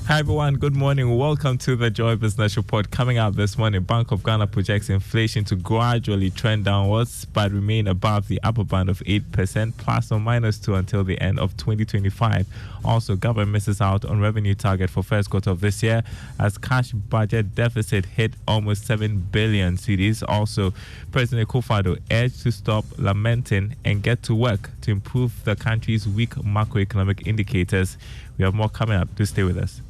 Hi everyone, good morning. Welcome to the Joy Business Report. Coming out this morning, Bank of Ghana projects inflation to gradually trend downwards but remain above the upper band of 8% plus or minus 2 until the end of 2025. Also, government misses out on revenue target for first quarter of this year as cash budget deficit hit almost 7 billion cedis. Also, President Akufo-Addo urged to stop lamenting and get to work to improve the country's weak macroeconomic indicators. We have more coming up. Do stay with us.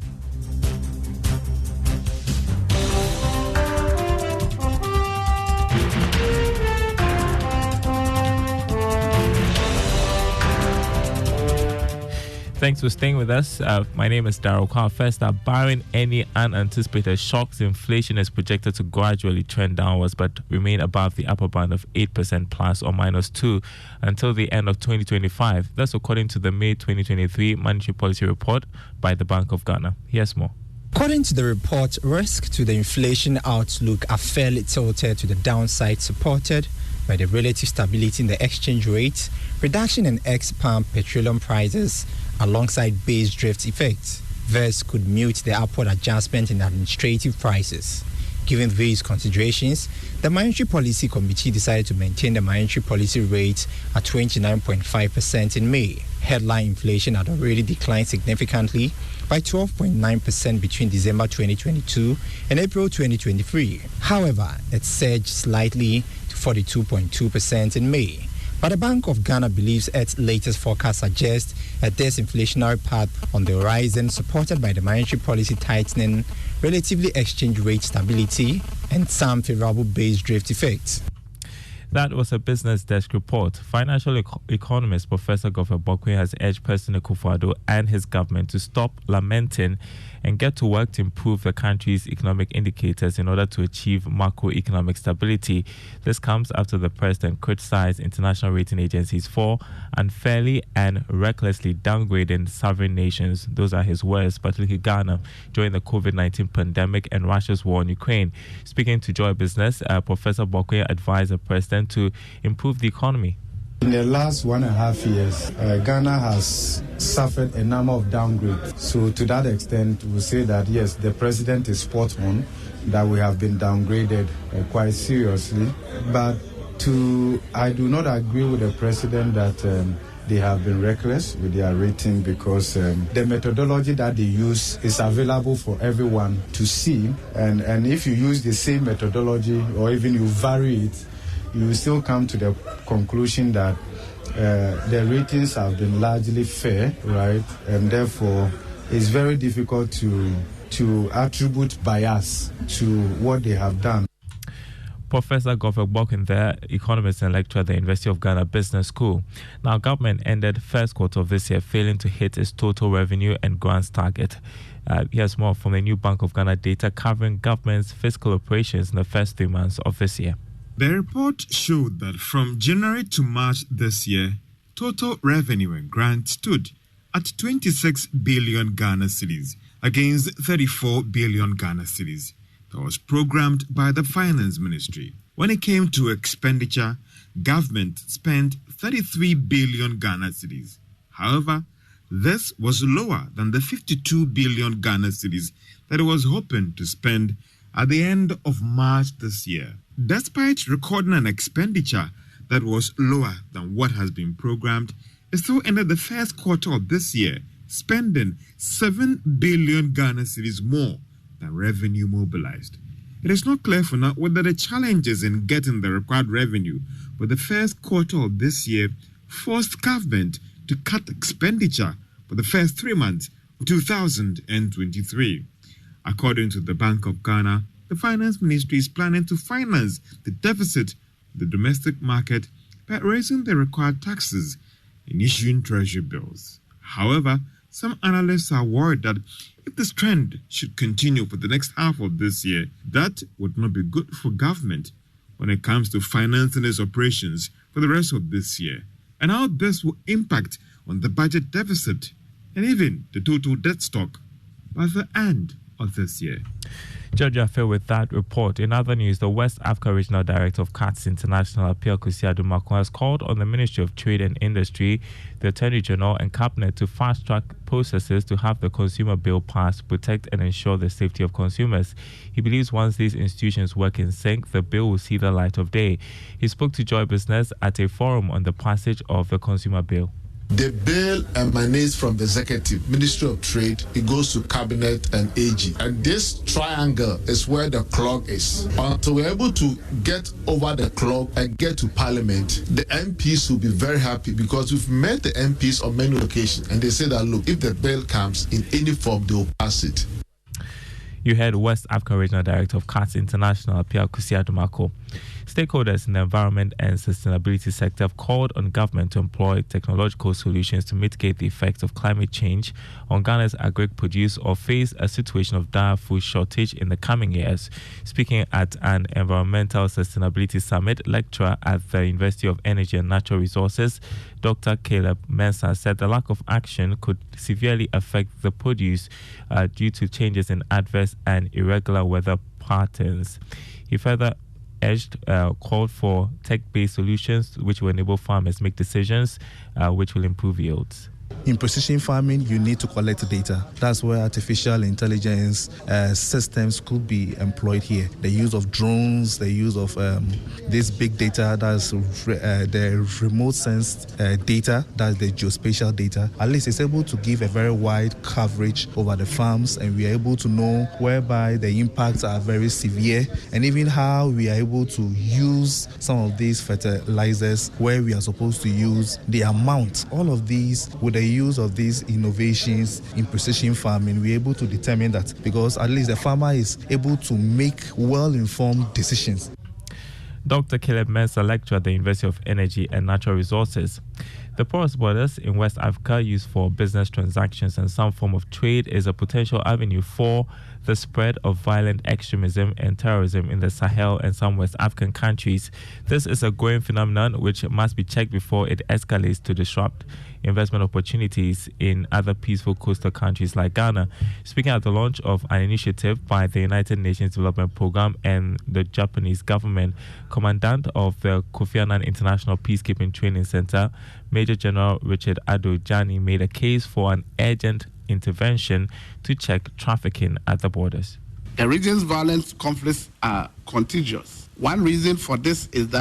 Thanks for staying with us. My name is Daryl Carr. First up, barring any unanticipated shocks, inflation is projected to gradually trend downwards but remain above the upper band of 8% plus or minus 2 until the end of 2025. That's according to the May 2023 Monetary Policy Report by the Bank of Ghana. Here's more. According to the report, risks to the inflation outlook are fairly tilted to the downside, supported by the relative stability in the exchange rate, reduction in ex-palm petroleum prices, alongside base drift effects. This could mute the upward adjustment in administrative prices. Given these considerations, the Monetary Policy Committee decided to maintain the monetary policy rate at 29.5% in May. Headline inflation had already declined significantly by 12.9% between December 2022 and April 2023. However, it surged slightly to 42.2% in May. But the Bank of Ghana believes its latest forecast suggests a disinflationary path on the horizon, supported by the monetary policy tightening, relatively exchange rate stability, and some favorable base drift effects. That was a Business Desk report. Financial economist Professor Godfrey Bokwe has urged President Akufo-Addo and his government to stop lamenting and get to work to improve the country's economic indicators in order to achieve macroeconomic stability. This comes after the president criticized international rating agencies for unfairly and recklessly downgrading sovereign nations. Those are his words, particularly Ghana, during the COVID-19 pandemic and Russia's war on Ukraine. Speaking to Joy Business, Professor Bokwe advised the president to improve the economy. In the last 1.5 years, Ghana has suffered a number of downgrades. So to that extent, we say that yes, the president is spot on, that we have been downgraded quite seriously. But I do not agree with the president that they have been reckless with their rating, because the methodology that they use is available for everyone to see. And if you use the same methodology or even you vary it, you will still come to the conclusion that the ratings have been largely fair, right? And therefore, it's very difficult to attribute bias to what they have done. Professor Godfrey Bokwe there, economist and lecturer at the University of Ghana Business School. Now, government ended first quarter of this year failing to hit its total revenue and grants target. Here's more from the new Bank of Ghana data covering government's fiscal operations in the first 3 months of this year. The report showed that from January to March this year, total revenue and grants stood at 26 billion Ghana cedis against 34 billion Ghana cedis that was programmed by the Finance Ministry. When it came to expenditure, government spent 33 billion Ghana cedis. However, this was lower than the 52 billion Ghana cedis that it was hoping to spend at the end of March this year. Despite recording an expenditure that was lower than what has been programmed, it still ended the first quarter of this year spending 7 billion Ghana cedis more than revenue mobilized. It is not clear for now whether the challenges in getting the required revenue for the first quarter of this year forced government to cut expenditure for the first 3 months of 2023. According to the Bank of Ghana, the Finance Ministry is planning to finance the deficit of the domestic market by raising the required taxes and issuing treasury bills. However, some analysts are worried that if this trend should continue for the next half of this year, that would not be good for government when it comes to financing its operations for the rest of this year, and how this will impact on the budget deficit and even the total debt stock by the end of this year. Georgia Affair with that report. In other news, the West Africa Regional Director of CATS International, Apia Kusiadu-Makong, has called on the Ministry of Trade and Industry, the Attorney General and Cabinet to fast-track processes to have the Consumer Bill passed to protect and ensure the safety of consumers. He believes once these institutions work in sync, the bill will see the light of day. He spoke to Joy Business at a forum on the passage of the Consumer Bill. The bill emanates from the executive, Ministry of Trade, it goes to Cabinet and AG. And this triangle is where the clock is. Until we're able to get over the clock and get to Parliament, the MPs will be very happy because we've met the MPs on many occasions and they say that, look, if the bill comes in any form, they will pass it. You heard West Africa Regional Director of CATS International, Apia Kusiadu-Makong. Stakeholders in the environment and sustainability sector have called on government to employ technological solutions to mitigate the effects of climate change on Ghana's agri-produce or face a situation of dire food shortage in the coming years. Speaking at an environmental sustainability summit, lecturer at the University of Energy and Natural Resources, Dr. Caleb Mensah, said the lack of action could severely affect the produce due to changes in adverse and irregular weather patterns. He further called for tech-based solutions which will enable farmers make decisions which will improve yields. In precision farming, you need to collect data. That's where artificial intelligence systems could be employed here. The use of drones, the use of this big data, that's the remote sensed data, that's the geospatial data. At least it's able to give a very wide coverage over the farms, and we are able to know whereby the impacts are very severe, and even how we are able to use some of these fertilizers where we are supposed to use the amount. All of these with the use of these innovations in precision farming, we're able to determine that because at least the farmer is able to make well-informed decisions. Dr. Caleb Mensah, lecturer at the University of Energy and Natural Resources. The porous borders in West Africa used for business transactions and some form of trade is a potential avenue for the spread of violent extremism and terrorism in the Sahel and some West African countries. This is a growing phenomenon which must be checked before it escalates to disrupt investment opportunities in other peaceful coastal countries like Ghana. Speaking at the launch of an initiative by the United Nations Development Programme and the Japanese government, Commandant of the Kofi Annan International Peacekeeping Training Center, Major General Richard Ado-Jani, made a case for an urgent intervention to check trafficking at the borders. The region's violent conflicts are contagious. One reason for this is that